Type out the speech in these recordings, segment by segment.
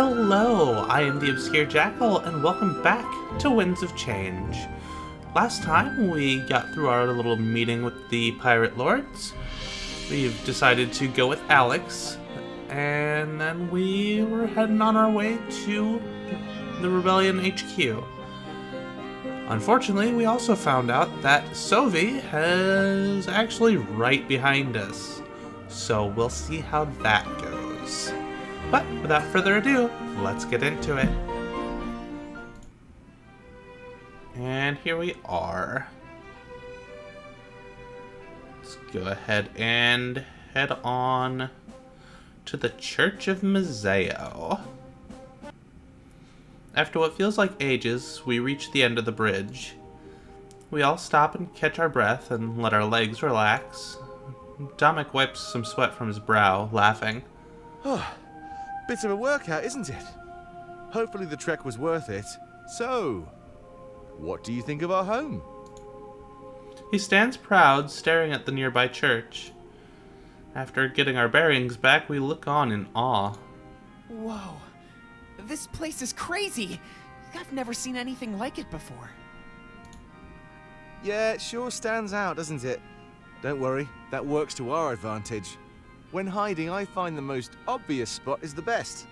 Hello, I am the Obscure Jackal, and welcome back to Winds of Change. Last time we got through our little meeting with the Pirate Lords. We've decided to go with Alex, and then we were heading on our way to the Rebellion HQ. Unfortunately, we also found out that Sophie is actually right behind us, so we'll see how that goes. But without further ado, let's get into it. And here we are. Let's go ahead and head on to the Church of Mazeo. After what feels like ages, we reach the end of the bridge. We all stop and catch our breath and let our legs relax. Domic wipes some sweat from his brow, laughing. Bit of a workout, isn't it? Hopefully the trek was worth it. So, what do you think of our home? He stands proud, staring at the nearby church. After getting our bearings back, we look on in awe. Whoa. This place is crazy. I've never seen anything like it before. Yeah, it sure stands out, doesn't it? Don't worry, that works to our advantage. When hiding, I find the most obvious spot is the best.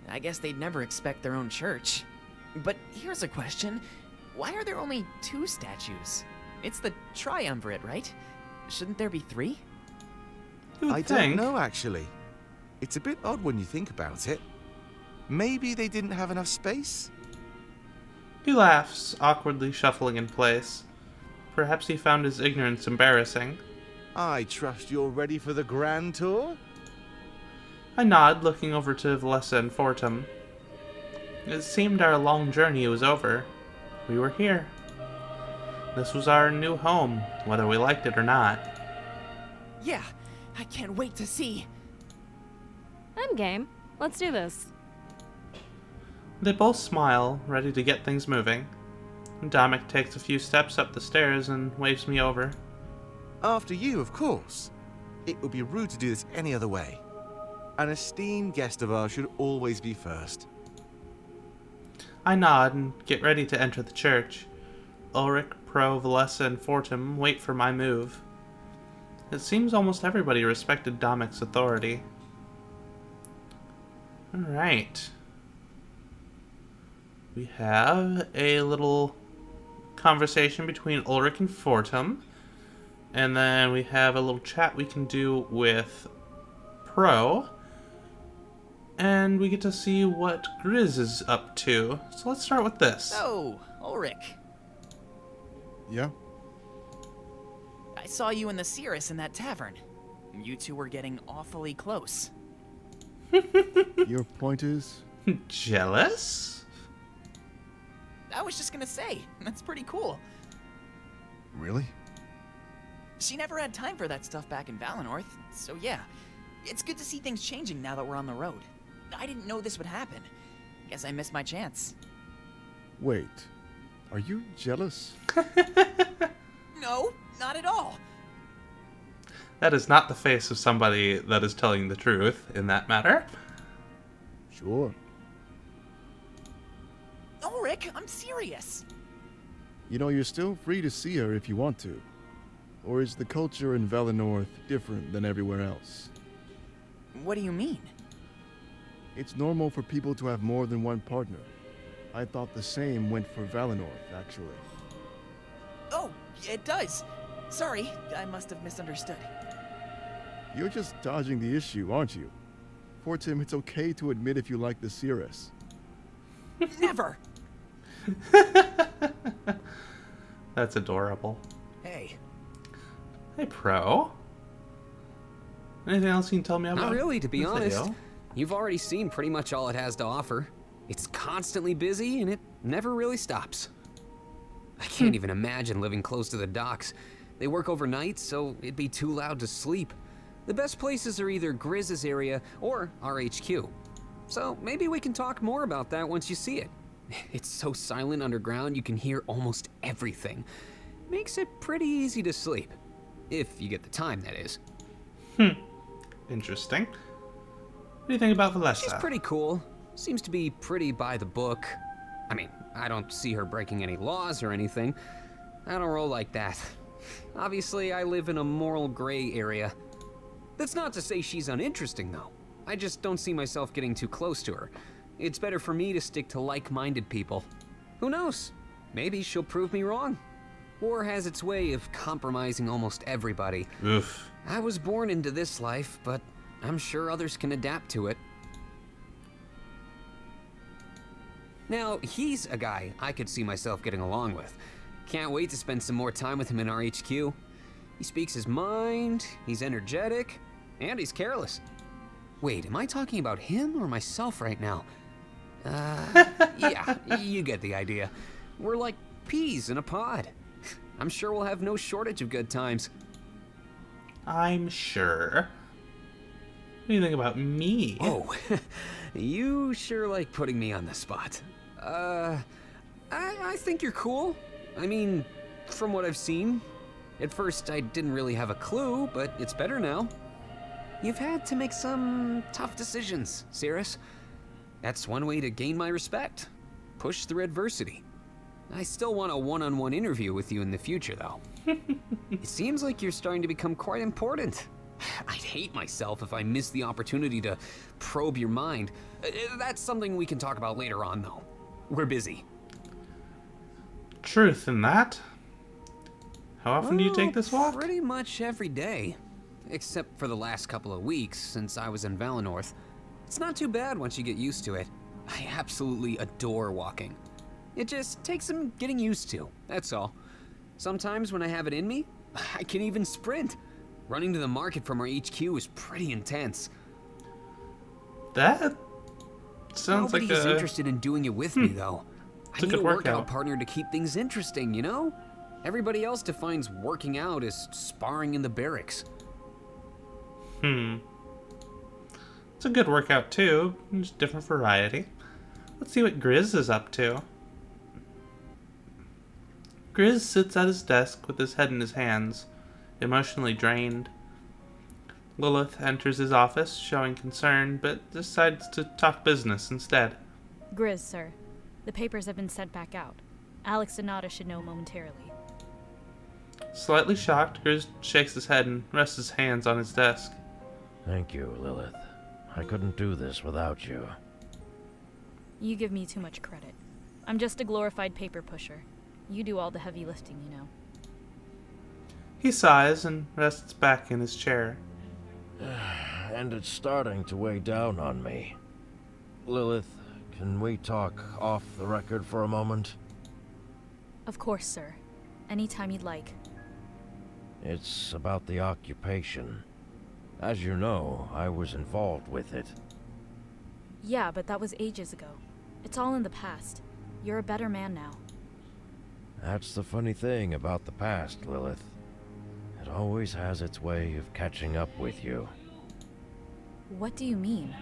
I guess they'd never expect their own church. But here's a question. Why are there only 2 statues? It's the triumvirate, right? Shouldn't there be 3? I don't know, actually. It's a bit odd when you think about it. Maybe they didn't have enough space? He laughs, awkwardly shuffling in place. Perhaps he found his ignorance embarrassing. I trust you're ready for the grand tour? I nod, looking over to Valessa and Fortum. It seemed our long journey was over. We were here. This was our new home, whether we liked it or not. Yeah, I can't wait to see. I'm game. Let's do this. They both smile, ready to get things moving. Dominic takes a few steps up the stairs and waves me over. After you, of course. It would be rude to do this any other way. An esteemed guest of ours should always be first. I nod and get ready to enter the church. Ulric, Pro, Valessa, and Fortum wait for my move. It seems almost everybody respected Domic's authority. Alright. We have a little conversation between Ulric and Fortum. And then we have a little chat we can do with Pro. And we get to see what Grizz is up to. So let's start with this. So, Ulric. Yeah? I saw you and the Cirrus in that tavern. You two were getting awfully close. Your point is? Jealous? I was just gonna say, that's pretty cool. Really? She never had time for that stuff back in Valinor, so yeah. It's good to see things changing now that we're on the road. I didn't know this would happen. Guess I missed my chance. Wait. Are you jealous? No, not at all. That is not the face of somebody that is telling the truth in that matter. Sure. Ulric, I'm serious. You know, you're still free to see her if you want to. Or is the culture in Valinor different than everywhere else? What do you mean? It's normal for people to have more than one partner. I thought the same went for Valinor, actually. Oh, it does. Sorry, I must have misunderstood. You're just dodging the issue, aren't you? Fortum, it's okay to admit if you like the Cirrus. Never! That's adorable. Hey. Hey, Pro. Anything else you can tell me about? Not really, to be this honest. video? You've already seen pretty much all it has to offer. It's constantly busy, and it never really stops. I can't even imagine living close to the docks. They work overnight, so it'd be too loud to sleep. The best places are either Grizz's area or our HQ. So maybe we can talk more about that once you see it. It's so silent underground, you can hear almost everything. Makes it pretty easy to sleep. If you get the time, that is. Interesting. What do you think about Valessa? She's pretty cool. Seems to be pretty by the book. I mean, I don't see her breaking any laws or anything. I don't roll like that. Obviously, I live in a moral gray area. That's not to say she's uninteresting, though. I just don't see myself getting too close to her. It's better for me to stick to like-minded people. Who knows? Maybe she'll prove me wrong. War has its way of compromising almost everybody. Oof. I was born into this life, but I'm sure others can adapt to it. Now, he's a guy I could see myself getting along with. Can't wait to spend some more time with him in our HQ. He speaks his mind, he's energetic, and he's careless. Wait, am I talking about him or myself right now? Yeah, you get the idea. We're like peas in a pod. I'm sure we'll have no shortage of good times. I'm sure. What do you think about me? Oh, you sure like putting me on the spot. I think you're cool. I mean, from what I've seen. At first, I didn't really have a clue, but it's better now. You've had to make some tough decisions, Cirrus. That's one way to gain my respect. Push through adversity. I still want a one-on-one interview with you in the future, though. It seems like you're starting to become quite important. I'd hate myself if I missed the opportunity to probe your mind. That's something we can talk about later on, though. We're busy. Truth in that. How often do you take this walk? Pretty much every day. Except for the last couple of weeks, since I was in Valenorth. It's not too bad once you get used to it. I absolutely adore walking. It just takes some getting used to, that's all. Sometimes when I have it in me, I can even sprint. Running to the market from our HQ is pretty intense. That sounds like Nobody's a... interested in doing it with me, though. I a need good a workout workout. partner to keep things interesting, you know? Everybody else defines working out as sparring in the barracks. It's a good workout too, just different variety. Let's see what Grizz is up to. Grizz sits at his desk with his head in his hands, emotionally drained. Lilith enters his office, showing concern, but decides to talk business instead. Grizz, sir. The papers have been sent back out. Alex Donata should know momentarily. Slightly shocked, Grizz shakes his head and rests his hands on his desk. Thank you, Lilith. I couldn't do this without you. You give me too much credit. I'm just a glorified paper pusher. You do all the heavy lifting, you know. He sighs and rests back in his chair. And it's starting to weigh down on me. Lilith, can we talk off the record for a moment? Of course, sir. Anytime you'd like. It's about the occupation. As you know, I was involved with it. Yeah, but that was ages ago. It's all in the past. You're a better man now. That's the funny thing about the past, Lilith. It always has its way of catching up with you. What do you mean?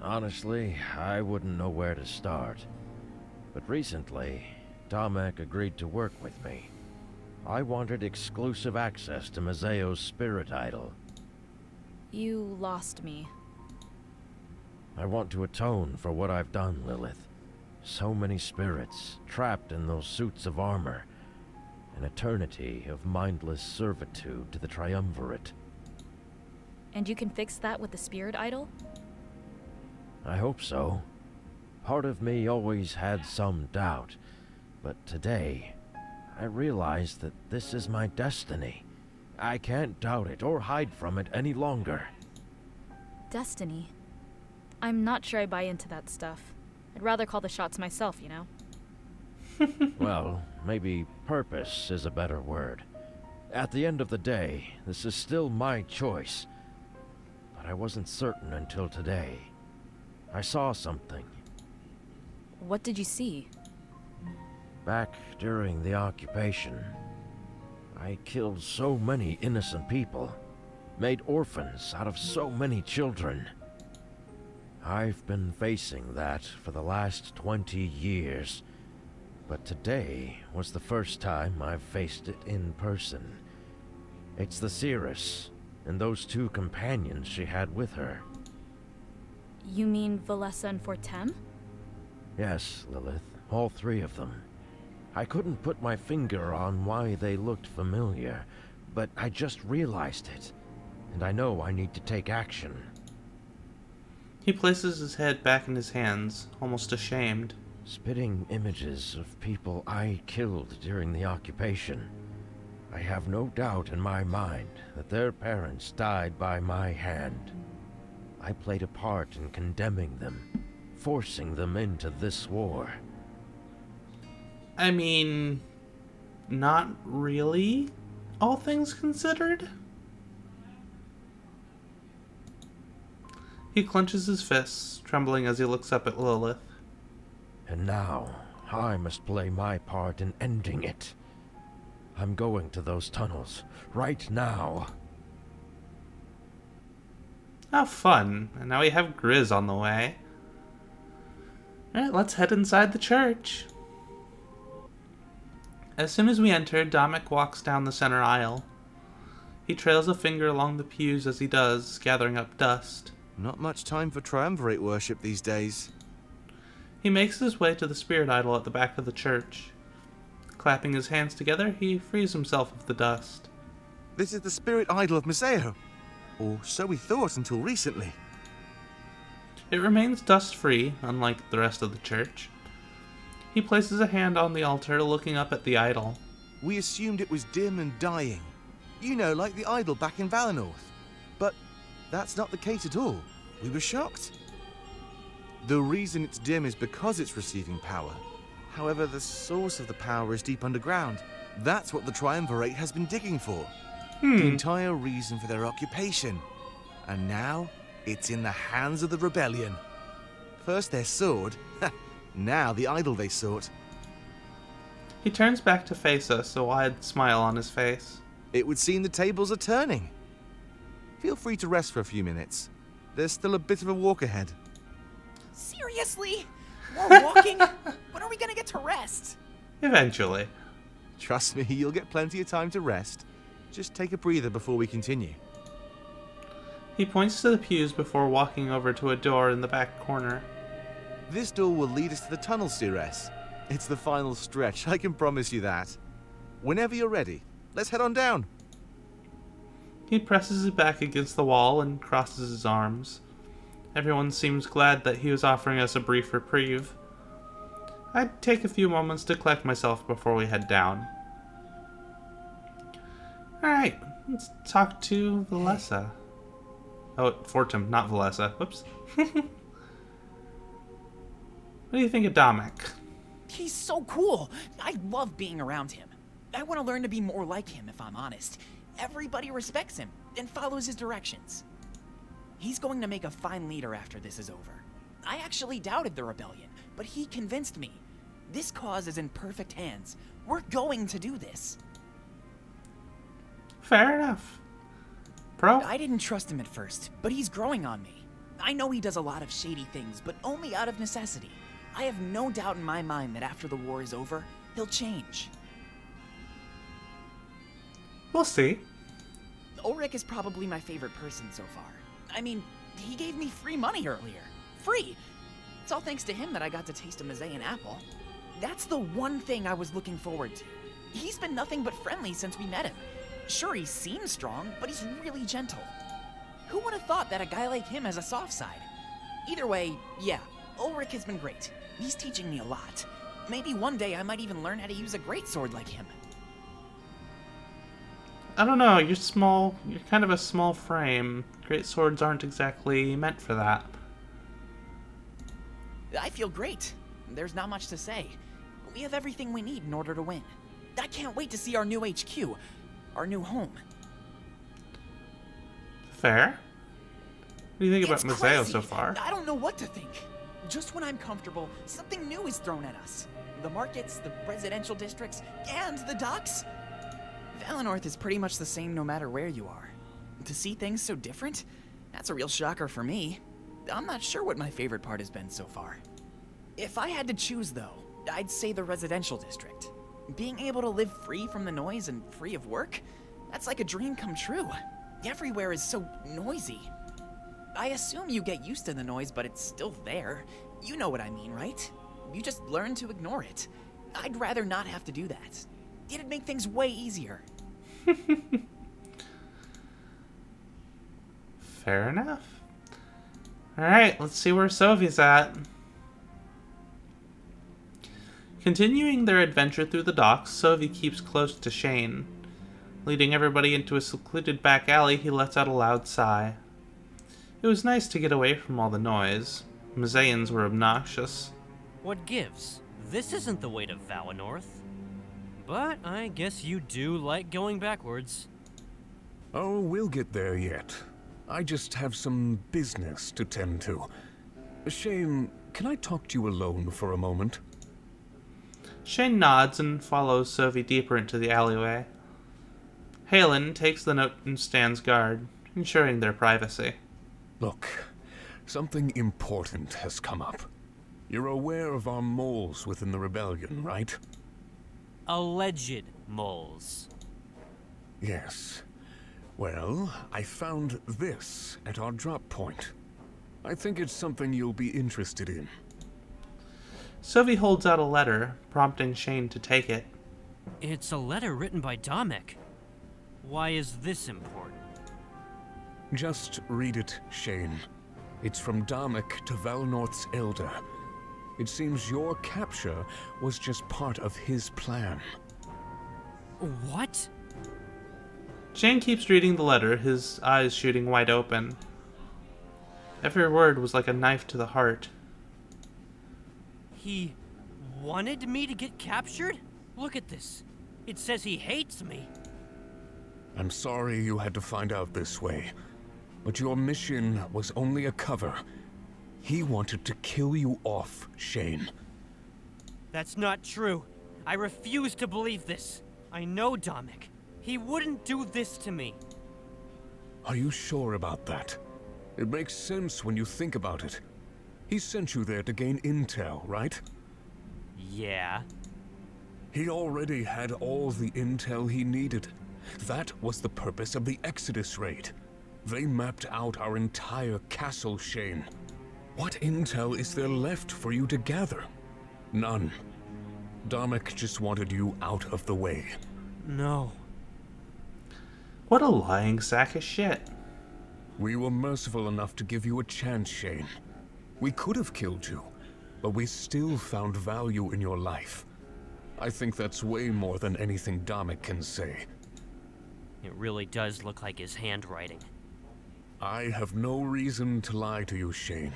Honestly, I wouldn't know where to start. But recently, Domic agreed to work with me. I wanted exclusive access to Mazeo's spirit idol. You lost me. I want to atone for what I've done, Lilith. So many spirits, trapped in those suits of armor. An eternity of mindless servitude to the Triumvirate. And you can fix that with the spirit idol? I hope so. Part of me always had some doubt, but today, I realized that this is my destiny. I can't doubt it or hide from it any longer. Destiny? I'm not sure I buy into that stuff. I'd rather call the shots myself, you know? Well, maybe purpose is a better word. At the end of the day, this is still my choice. But I wasn't certain until today. I saw something. What did you see? Back during the occupation, I killed so many innocent people, made orphans out of so many children. I've been facing that for the last 20 years, but today was the first time I've faced it in person. It's the Cirrus, and those 2 companions she had with her. You mean Valessa and Fortem? Yes, Lilith, all 3 of them. I couldn't put my finger on why they looked familiar, but I just realized it, and I know I need to take action. He places his head back in his hands, almost ashamed. Spitting images of people I killed during the occupation. I have no doubt in my mind that their parents died by my hand. I played a part in condemning them, forcing them into this war. I mean, not really, all things considered. He clenches his fists, trembling as he looks up at Lilith. And now, I must play my part in ending it. I'm going to those tunnels, right now. How fun. And now we have Grizz on the way. Alright, let's head inside the church. As soon as we enter, Domic walks down the center aisle. He trails a finger along the pews as he does, gathering up dust. Not much time for triumvirate worship these days. He makes his way to the spirit idol at the back of the church. Clapping his hands together, he frees himself of the dust. This is the spirit idol of Museo. Or so we thought until recently. It remains dust-free, unlike the rest of the church. He places a hand on the altar, looking up at the idol. We assumed it was dim and dying. You know, like the idol back in Valessa. But that's not the case at all. We were shocked. The reason it's dim is because it's receiving power. However, the source of the power is deep underground. That's what the Triumvirate has been digging for. The entire reason for their occupation. And now, it's in the hands of the rebellion. First their sword, now the idol they sought. He turns back to face us, a wide smile on his face. It would seem the tables are turning. Feel free to rest for a few minutes. There's still a bit of a walk ahead. Seriously? More walking? When are we gonna get to rest? Eventually. Trust me, you'll get plenty of time to rest. Just take a breather before we continue. He points to the pews before walking over to a door in the back corner. This door will lead us to the tunnel, Cires. It's the final stretch, I can promise you that. Whenever you're ready, let's head on down. He presses his back against the wall and crosses his arms. Everyone seems glad that he was offering us a brief reprieve. I'd take a few moments to collect myself before we head down. Alright, let's talk to Valessa. Oh, Fortem, not Valessa. Whoops. What do you think of Domic? He's so cool. I love being around him. I want to learn to be more like him, if I'm honest. Everybody respects him and follows his directions. He's going to make a fine leader after this is over. I actually doubted the rebellion, but he convinced me. This cause is in perfect hands. We're going to do this. Fair enough. Bro? I didn't trust him at first, but he's growing on me. I know he does a lot of shady things, but only out of necessity. I have no doubt in my mind that after the war is over, he'll change. We'll see. Ulric is probably my favorite person so far. I mean, he gave me free money earlier. Free! It's all thanks to him that I got to taste a Mazaean apple. That's the one thing I was looking forward to. He's been nothing but friendly since we met him. Sure, he seems strong, but he's really gentle. Who would have thought that a guy like him has a soft side? Either way, yeah, Ulric has been great. He's teaching me a lot. Maybe one day I might even learn how to use a greatsword like him. I don't know, you're small. You're kind of a small frame. Great swords aren't exactly meant for that. I feel great. There's not much to say. We have everything we need in order to win. I can't wait to see our new HQ. Our new home. Fair. What do you think about It's Museo crazy. so far? I don't know what to think. Just when I'm comfortable, something new is thrown at us. The markets, the residential districts, and the docks. Valessa is pretty much the same no matter where you are. To see things so different, that's a real shocker for me. I'm not sure what my favorite part has been so far. If I had to choose though, I'd say the residential district. Being able to live free from the noise and free of work, that's like a dream come true. Everywhere is so noisy. I assume you get used to the noise, but it's still there. You know what I mean, right? You just learn to ignore it. I'd rather not have to do that. It'd make things way easier. Fair enough. Alright, let's see where Sophie's at. Continuing their adventure through the docks, Sophie keeps close to Shane. Leading everybody into a secluded back alley, he lets out a loud sigh. It was nice to get away from all the noise. Mazayans were obnoxious. What gives? This isn't the way to Valinor. But I guess you do like going backwards. Oh, we'll get there yet. I just have some business to tend to. Shane, can I talk to you alone for a moment? Shane nods and follows Sophie deeper into the alleyway. Halen takes the note and stands guard, ensuring their privacy. Look, something important has come up. You're aware of our moles within the rebellion, right? Alleged moles. Yes. Well, I found this at our drop point. I think it's something you'll be interested in. Sophie holds out a letter, prompting Shane to take it. It's a letter written by Domic. Why is this important? Just read it, Shane. It's from Domic to Valinorth's elder. It seems your capture was just part of his plan. What? Shane keeps reading the letter, his eyes shooting wide open. Every word was like a knife to the heart. He wanted me to get captured? Look at this. It says he hates me. I'm sorry you had to find out this way, but your mission was only a cover. He wanted to kill you off, Shane. That's not true. I refuse to believe this. I know Domic. He wouldn't do this to me. Are you sure about that? It makes sense when you think about it. He sent you there to gain intel, right? Yeah. He already had all the intel he needed. That was the purpose of the Exodus raid. They mapped out our entire castle, Shane. What intel is there left for you to gather? None. Domic just wanted you out of the way. No. What a lying sack of shit. We were merciful enough to give you a chance, Shane. We could have killed you, but we still found value in your life. I think that's way more than anything Domic can say. It really does look like his handwriting. I have no reason to lie to you, Shane.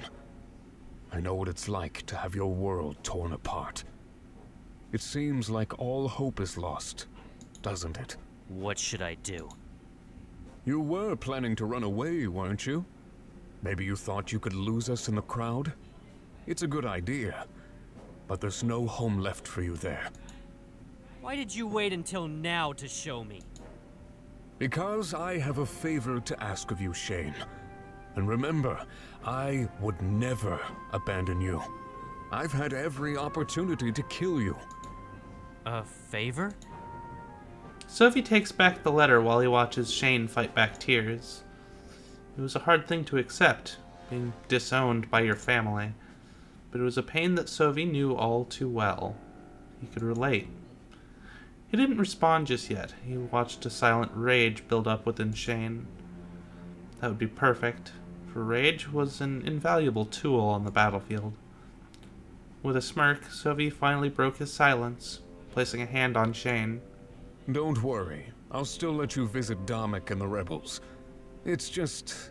I know what it's like to have your world torn apart. It seems like all hope is lost, doesn't it? What should I do? You were planning to run away, weren't you? Maybe you thought you could lose us in the crowd? It's a good idea, but there's no home left for you there. Why did you wait until now to show me? Because I have a favor to ask of you, Shane. And remember, I would never abandon you. I've had every opportunity to kill you. A favor? Sophie takes back the letter while he watches Shane fight back tears. It was a hard thing to accept, being disowned by your family, but it was a pain that Sophie knew all too well. He could relate. He didn't respond just yet. He watched a silent rage build up within Shane. That would be perfect, for rage was an invaluable tool on the battlefield. With a smirk, Sophie finally broke his silence, placing a hand on Shane. Don't worry. I'll still let you visit Domic and the rebels. It's just,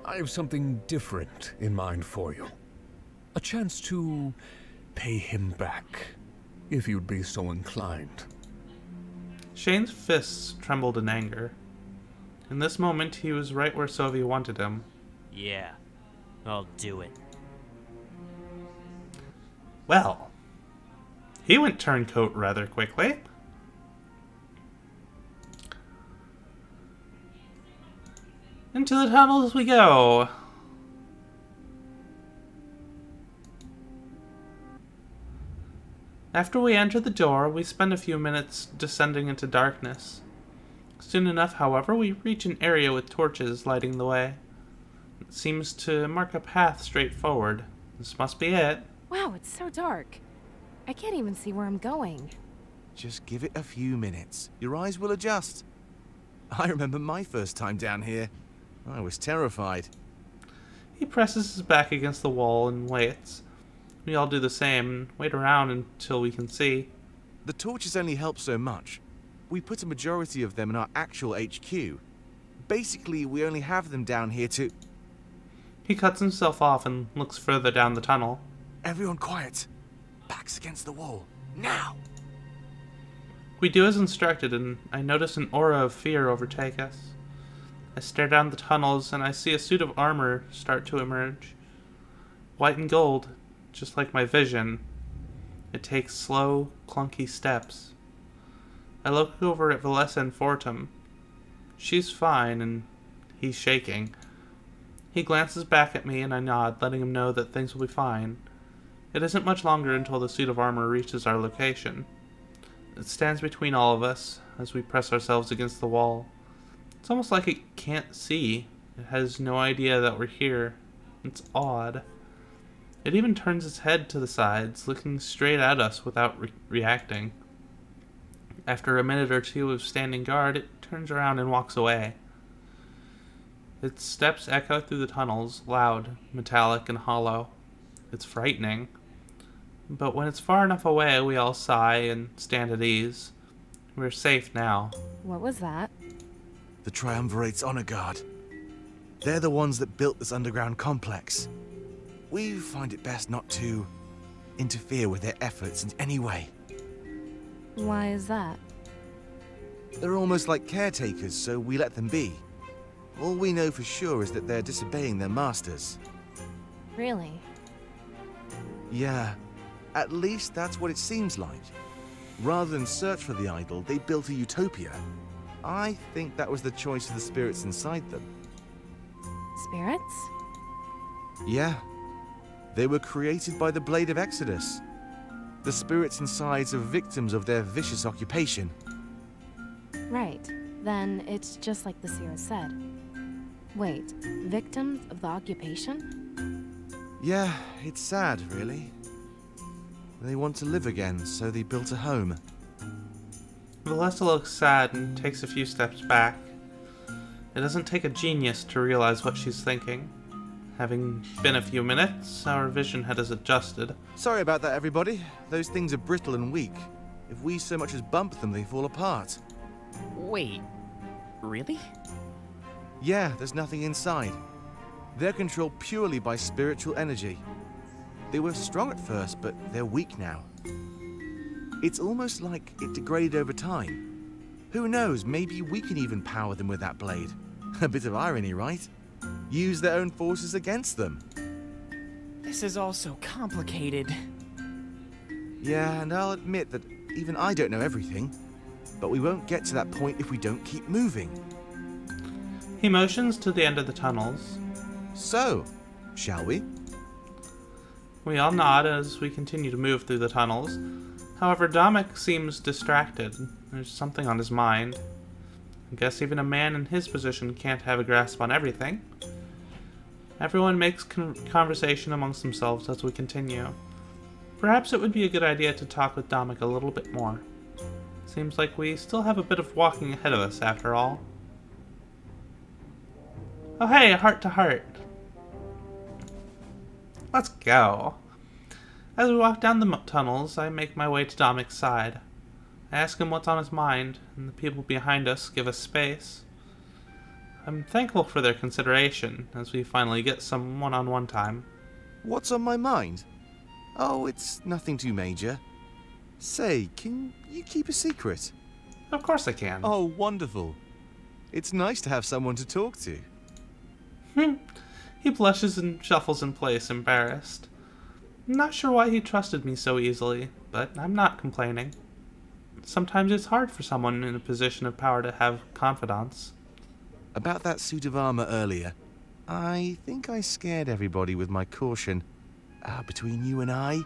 I have something different in mind for you. A chance to pay him back, if you'd be so inclined. Shane's fists trembled in anger. In this moment, he was right where Sophie wanted him. Yeah, I'll do it. Well, he went turncoat rather quickly. Into the tunnels we go. After we enter the door, we spend a few minutes descending into darkness. Soon enough, however, we reach an area with torches lighting the way. It seems to mark a path straight forward. This must be it. Wow, it's so dark. I can't even see where I'm going. Just give it a few minutes. Your eyes will adjust. I remember my first time down here. I was terrified. He presses his back against the wall and waits. We all do the same and wait around until we can see. The torches only help so much. We put a majority of them in our actual HQ. Basically, we only have them down here to... He cuts himself off and looks further down the tunnel. Everyone quiet. Backs against the wall. Now! We do as instructed, and I notice an aura of fear overtake us. I stare down the tunnels, and I see a suit of armor start to emerge. White and gold, just like my vision. It takes slow, clunky steps. I look over at Valessa and Fortum. She's fine, and he's shaking. He glances back at me, and I nod, letting him know that things will be fine. It isn't much longer until the suit of armor reaches our location. It stands between all of us as we press ourselves against the wall. It's almost like it can't see. It has no idea that we're here. It's odd. It even turns its head to the sides, looking straight at us without reacting. After a minute or two of standing guard, it turns around and walks away. Its steps echo through the tunnels, loud, metallic, and hollow. It's frightening. But when it's far enough away, we all sigh and stand at ease. We're safe now. What was that? The Triumvirate's honor guard. They're the ones that built this underground complex. We find it best not to interfere with their efforts in any way. Why is that? They're almost like caretakers, so we let them be. All we know for sure is that they're disobeying their masters. Really? Yeah, at least that's what it seems like. Rather than search for the idol, they built a utopia. I think that was the choice of the spirits inside them. Spirits? Yeah. They were created by the Blade of Exodus. The spirits inside are victims of their vicious occupation. Right. Then it's just like the seer said. Wait, victims of the occupation? Yeah, it's sad, really. They want to live again, so they built a home. Valessa looks sad and takes a few steps back. It doesn't take a genius to realize what she's thinking. Having been a few minutes, our vision has adjusted. Sorry about that, everybody. Those things are brittle and weak. If we so much as bump them, they fall apart. Wait, really? Yeah, there's nothing inside. They're controlled purely by spiritual energy. They were strong at first, but they're weak now. It's almost like it degraded over time. Who knows, maybe we can even power them with that blade. A bit of irony, right? Use their own forces against them. This is all so complicated. Yeah, and I'll admit that even I don't know everything. But we won't get to that point if we don't keep moving. He motions to the end of the tunnels. So, shall we? We all nod as we continue to move through the tunnels. However, Domic seems distracted. There's something on his mind. I guess even a man in his position can't have a grasp on everything. Everyone makes conversation amongst themselves as we continue. Perhaps it would be a good idea to talk with Domic a little bit more. Seems like we still have a bit of walking ahead of us, after all. Oh hey, heart to heart. Let's go. As we walk down the tunnels, I make my way to Domic's side. I ask him what's on his mind, and the people behind us give us space. I'm thankful for their consideration, as we finally get some one-on-one time. What's on my mind? Oh, it's nothing too major. Say, can you keep a secret? Of course I can. Oh, wonderful. It's nice to have someone to talk to. He blushes and shuffles in place, embarrassed. I'm not sure why he trusted me so easily, but I'm not complaining. Sometimes it's hard for someone in a position of power to have confidants. About that suit of armor earlier, I think I scared everybody with my caution. Between you and I,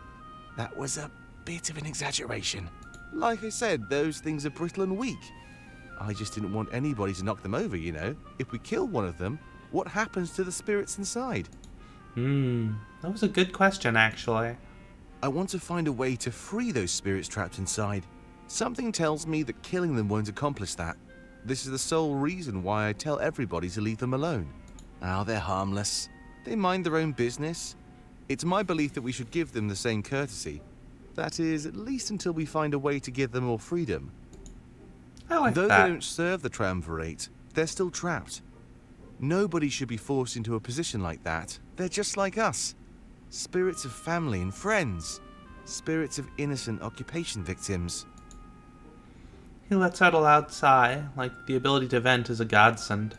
that was a bit of an exaggeration. Like I said, those things are brittle and weak. I just didn't want anybody to knock them over, you know. If we kill one of them, what happens to the spirits inside? That was a good question, actually. I want to find a way to free those spirits trapped inside. Something tells me that killing them won't accomplish that. This is the sole reason why I tell everybody to leave them alone. Oh, they're harmless. They mind their own business. It's my belief that we should give them the same courtesy. That is, at least until we find a way to give them more freedom. I like Though that. they don't serve the triumvirate, they're still trapped. Nobody should be forced into a position like that. They're just like us. Spirits of family and friends. Spirits of innocent occupation victims. He lets out a loud sigh, like the ability to vent is a godsend.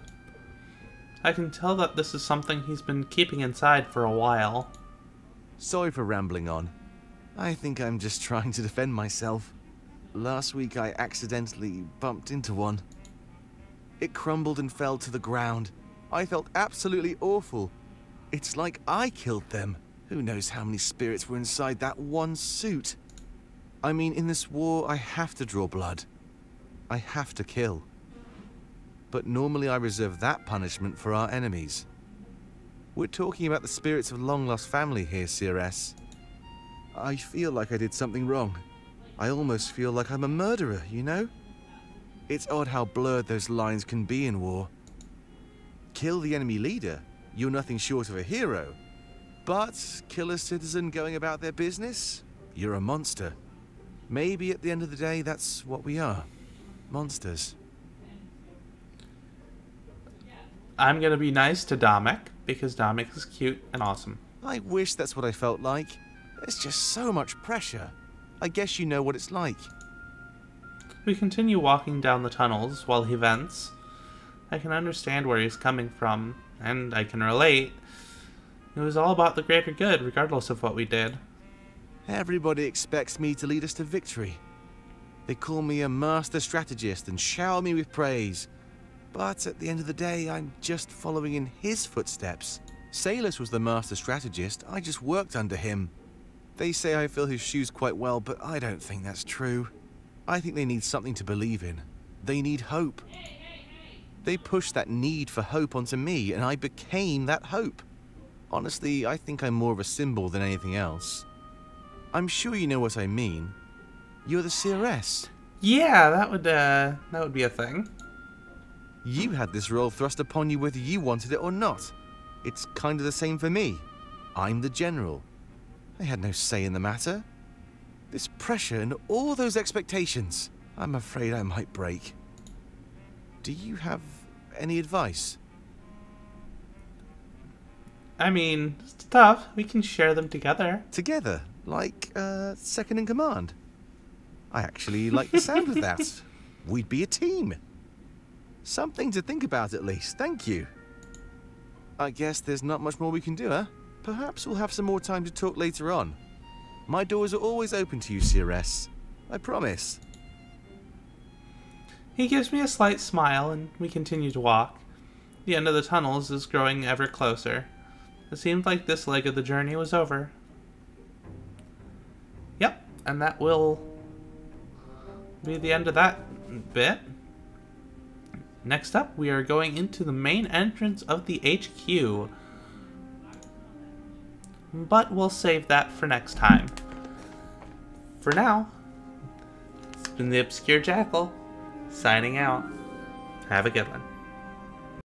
I can tell that this is something he's been keeping inside for a while. Sorry for rambling on. I think I'm just trying to defend myself. Last week I accidentally bumped into one. It crumbled and fell to the ground. I felt absolutely awful. It's like I killed them. Who knows how many spirits were inside that one suit? I mean, in this war, I have to draw blood. I have to kill. But normally I reserve that punishment for our enemies. We're talking about the spirits of long-lost family here, CRS. I feel like I did something wrong. I almost feel like I'm a murderer, you know? It's odd how blurred those lines can be in war. Kill the enemy leader, you're nothing short of a hero. But kill a citizen going about their business, you're a monster. Maybe at the end of the day, that's what we are. Monsters. I'm gonna be nice to Domic, because Domic is cute and awesome. I wish that's what I felt like. There's just so much pressure. I guess you know what it's like. We continue walking down the tunnels while he vents. I can understand where he's coming from, and I can relate. It was all about the greater good, regardless of what we did. Everybody expects me to lead us to victory. They call me a master strategist and shower me with praise. But at the end of the day, I'm just following in his footsteps. Salus was the master strategist, I just worked under him. They say I fill his shoes quite well, but I don't think that's true. I think they need something to believe in. They need hope. They pushed that need for hope onto me, and I became that hope. Honestly, I think I'm more of a symbol than anything else. I'm sure you know what I mean. You're the CRS. Yeah, that would be a thing. You had this role thrust upon you whether you wanted it or not. It's kind of the same for me. I'm the general. I had no say in the matter. This pressure and all those expectations, I'm afraid I might break. Do you have any advice? I mean, stuff. We can share them together. Together? Like, second in command? I actually like the sound of that. We'd be a team. Something to think about at least, thank you. I guess there's not much more we can do, huh? Perhaps we'll have some more time to talk later on. My doors are always open to you, CRS. I promise. He gives me a slight smile, and we continue to walk. The end of the tunnels is growing ever closer. It seemed like this leg of the journey was over. Yep, and that will be the end of that bit. Next up, we are going into the main entrance of the HQ. But we'll save that for next time. For now, it's been the Obscure Jackal, signing out. Have a good one.